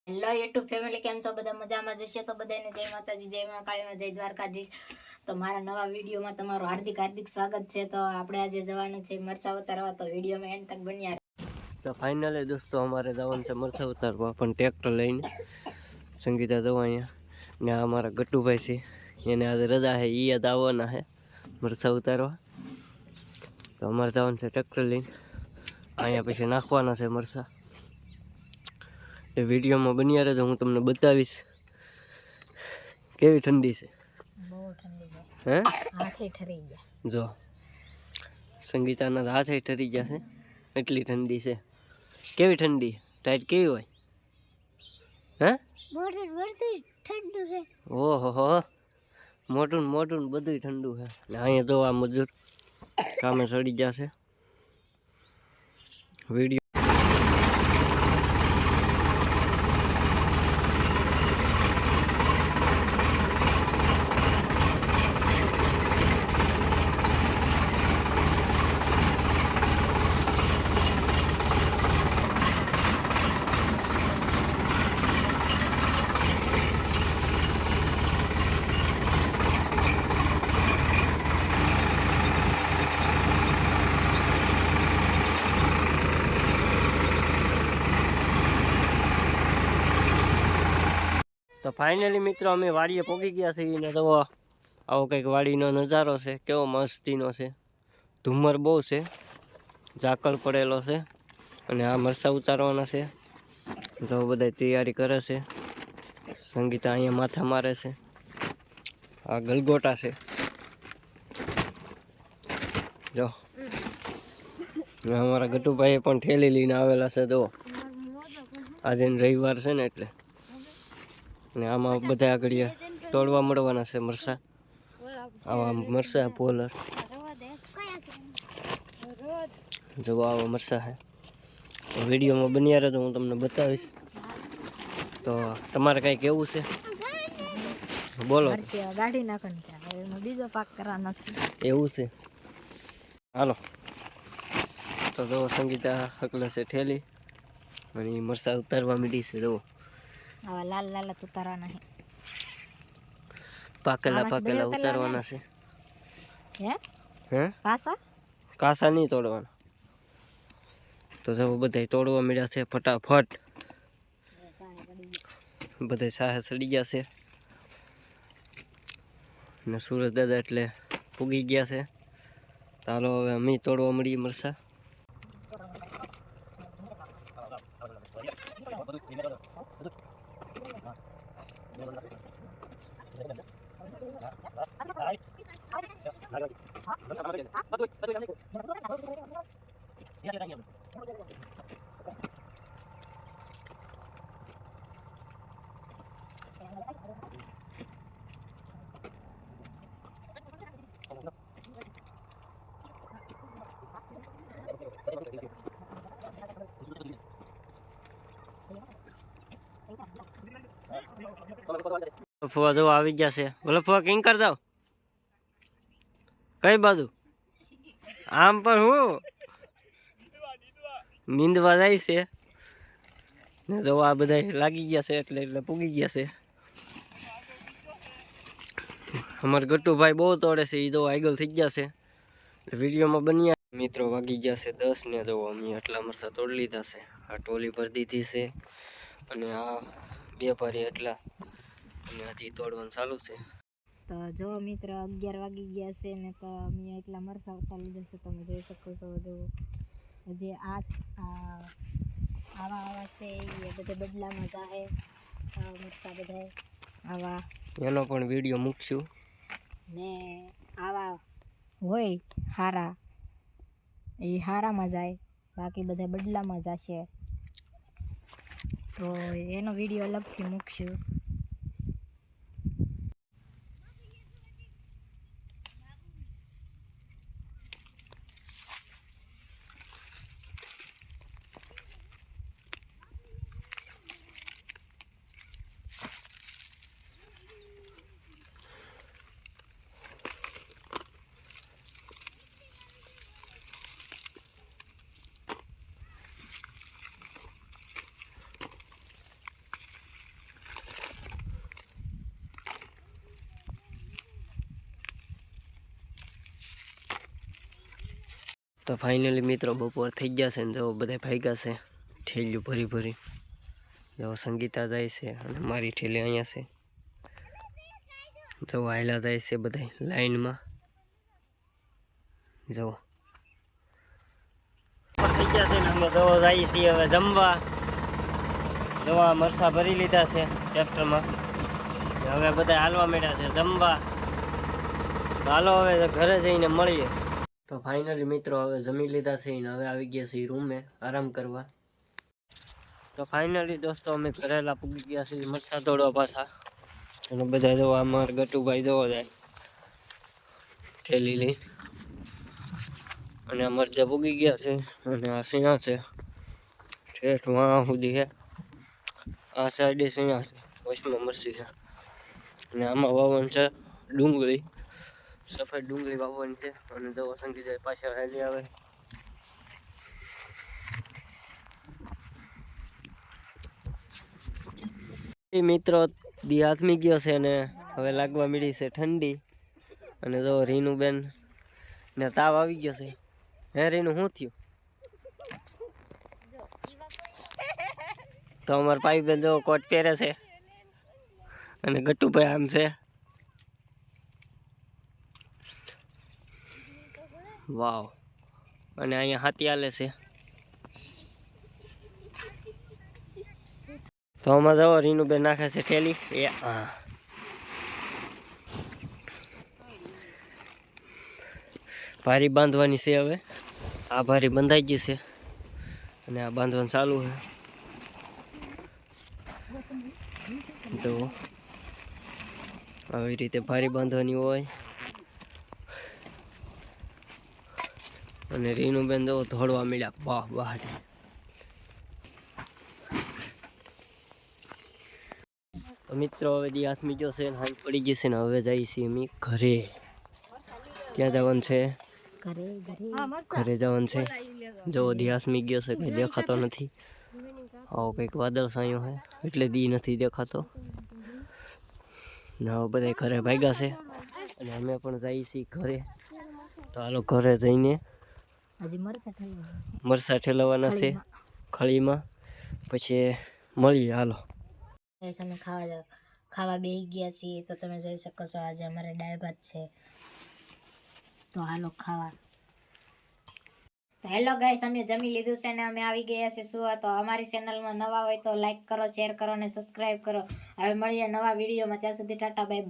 Hello YouTube family, કેમ છો? બધા મજામાં જશે તો બધાને જય માતાજી, જય મા કાળીમાં, જય દ્વારકાધીશ. તો મારા નવા વિડીયોમાં તમારું હાર્દિક હાર્દિક સ્વાગત છે. તો આપણે આજે જવાનું છે મરચા ઉતારવા, તો વિડીયોમાં એન્ડ તક બન્યા. તો ફાઇનલી દોસ્તો અમારે જવાનું છે મરચા ઉતારવા, પણ ટ્રેક્ટર લઈને. સંગીતા જવા અહીંયા ને અમારા ગટ્ટુભાઈ છે, એને આજે રજા છે, એ યાદ આવવાના છે મરચા ઉતારવા. તો અમારે જવાનું છે ટ્રેક્ટર લઈને, અહીંયા પછી નાખવાના છે મરચા. એ વિડીયોમાં બન્યા રહે તો હું તમને બતાવીશ કેવી ઠંડી છે. બહુ ઠંડી છે, હે હાથે ઠરી ગયા. જો સંગીતાના હાથે ઠરી ગયા છે, એટલી ઠંડી છે. કેવી ઠંડી ટાઈટ કેવી હોય? હે ઠંડુ છે. ઓહો, મોટું મોટું બધું ઠંડુ છે. ને અહીંયા તો આ મજૂર કામે ચડી ગયા છે. વિડીયો તો ફાઇનલી મિત્રો અમે વાડીએ પહોંચી ગયા છીએ ને તો આવો કંઈક વાડીનો નજારો છે, કેવો મસ્તીનો છે. ધુમ્મર બહુ છે, ઝાકળ પડેલો છે, અને આ મરચાં ઉતારવાના છે. તો બધા તૈયારી કરે છે. સંગીતા અહીંયા માથા મારે છે. આ ગલગોટા છે, જો અમારા ગટુભાઈએ પણ ઠેલી લઈને આવેલા છે. તો આજે રવિવાર છે ને એટલે. ને આમાં બધા આગળ તોડવા મળવાના છે મરસા. આવા મરસા પોલર જો આવા મરસા છે. વિડીયોમાં બન્યા રહે તો હું તમને બતાવીશ. તો તમારે કઈ કેવું છે બોલો. ગાડી નાખવાની, બીજો પાક કરવાનો છે. એવું છે, હાલો. તો જો સંગીતા હકલે છે ઠેલી અને મરસા ઉતારવા માંડી છે. જો આવા લાલ લાલ ઉતારવાના છે, પાકેલા ઉતારવાના છે. હે કાસા નહીં તોડવાના. તો જો બધા તોડવા મળ્યા છે ફટાફટ. બધા સાહે ચડી ગયા છે ને સુરજ દાદા એટલે પૂગી ગયા છે. ચાલો હવે અમે તોડવા મળીએ મરસા. ફુવા જો આવી ગયા છે. બોલો ફુવા, કિંગ કર દો. કઈ બાજુ? આમ પણ હું નીંદવા જાય છે ને જો આ બધા લાગી ગયા છે એટલે પૂગી ગયા છે. અમારે ગટ્ટુભાઈ બહુ તોડે છે, એ તો આગળ થઈ ગયા છે. વિડીયોમાં બન્યા મિત્રો વાગી ગયા છે 10 ને જો અમે આટલા મરચા તોડી લીધા છે. આ ટોલી ભરી દીધી છે અને આ બે ભારી એટલા, અને હજી તોડવાનું ચાલુ છે. તો જો મિત્ર 11 વાગી ગયા છે ને તો અમે એટલા મરચા ઉતારી લીધા છે. તમે જોઈ શકો છો. જો જે આવા છે એ બધે બદલામાં જાય. આવા મરચા બધા આવા, એનો પણ વિડીયો મૂકશું. ને આવા હોય હારા, એ હારામાં જાય, બાકી બધા બદલામાં જશે. તો એનો વિડીયો અલગથી મૂકશું. તો ફાઇનલી મિત્રો બપોર થઈ ગયા છે ને જો બધા ભાગ્યા છે ઠેલિયું ભરી ભરી. જો સંગીતા જાય છે અને મારી ઠેલી અહીંયા છે. જો હાયલા જાય છે બધા લાઈનમાં. જો થઈ ગયા છે ને અમે જો જઈએ છીએ હવે જમવા. દવા મરસા ભરી લીધા છે ટ્રેક્ટરમાં. હવે બધા હાલવા માંડ્યા છે જમવા. તો હાલો હવે ઘરે જઈને મળીએ. તો ફાઇનલી મિત્રો હવે જમી લીધા છે ને હવે આવી ગયા છીએ રૂમે આરામ કરવા. તો ફાઇનલી દોસ્તો અમે ઘરેલા પૂગી ગયા છીએ મરસા તોડવા પાછા. અને બધા જોવા અમારા ગટુભાઈ જોવા જાય ઠેલી લઈને. અને આ મરચા પૂગી ગયા છે અને આ સિંહા છે ઠેઠ વાં સુધી છે. આ સાઈડે સિંહા છે વચમાં મરસી છે. અને આમાં વાવણ છે ડુંગળી, સફેદ ડુંગળી વાવવાની છે. અને જો સંગી જાય પાછળ હાલી આવે. મિત્રો દી હાથમી ગયો છે ને હવે લાગવા મળી છે ઠંડી. અને જો રીનુબેન ને તાવ આવી ગયો છે. હે રીનું શું થયું? તો અમારા ભાઈબેન જો કોટ પહેરે છે અને ગટ્ટુભાઈ આમ છે. વાવ. અને અહીંયા હાથી હાલે છે. તો આમાં જાઓ રીનુબેન નાખે છે ઠેલી. એ હા ભારી બાંધવાની છે હવે. આ ભારી બંધાઈ ગઈ છે અને આ બાંધવાનું ચાલુ છે. જો આવી રીતે ભારી બાંધવાની હોય. અને રીનુબેન જો ધોળવા મળ્યા વાહ વાહ. તો મિત્રો હવે દી હાથમી ગયો છે હાથ પડી ગઈ છે ને હવે જઈએ છીએ અમે ઘરે. ક્યાં જવાનું છે? ઘરે જવાનું છે. જો દી હાથમી ગયો છે કંઈ દેખાતો નથી. આવો કંઈક વાદળ સાયો છે એટલે દી નથી દેખાતો. ને હવે બધા ઘરે ભાગ્યા છે અને અમે પણ જઈએ છીએ ઘરે. તો હાલો ઘરે જઈને મરસા ઠેલવાના છે ખળીમાં. પછી મળીએ હાલો. અમે ખાવા બેસી ગયા છીએ. તો તમે જોઈ શકો છો આજે અમારે દાળ ભાત છે. તો હાલો ખાવા. તો હેલો ગાઈસ, અમે જમી લીધું છે ને અમે આવી ગયા છે સુવા. તો અમારી ચેનલમાં નવા હોય તો લાઈક કરો, શેર કરો અને સબસ્ક્રાઈબ કરો. હવે મળીએ નવા વિડીયોમાં. ત્યાં સુધી ટાટા બાય.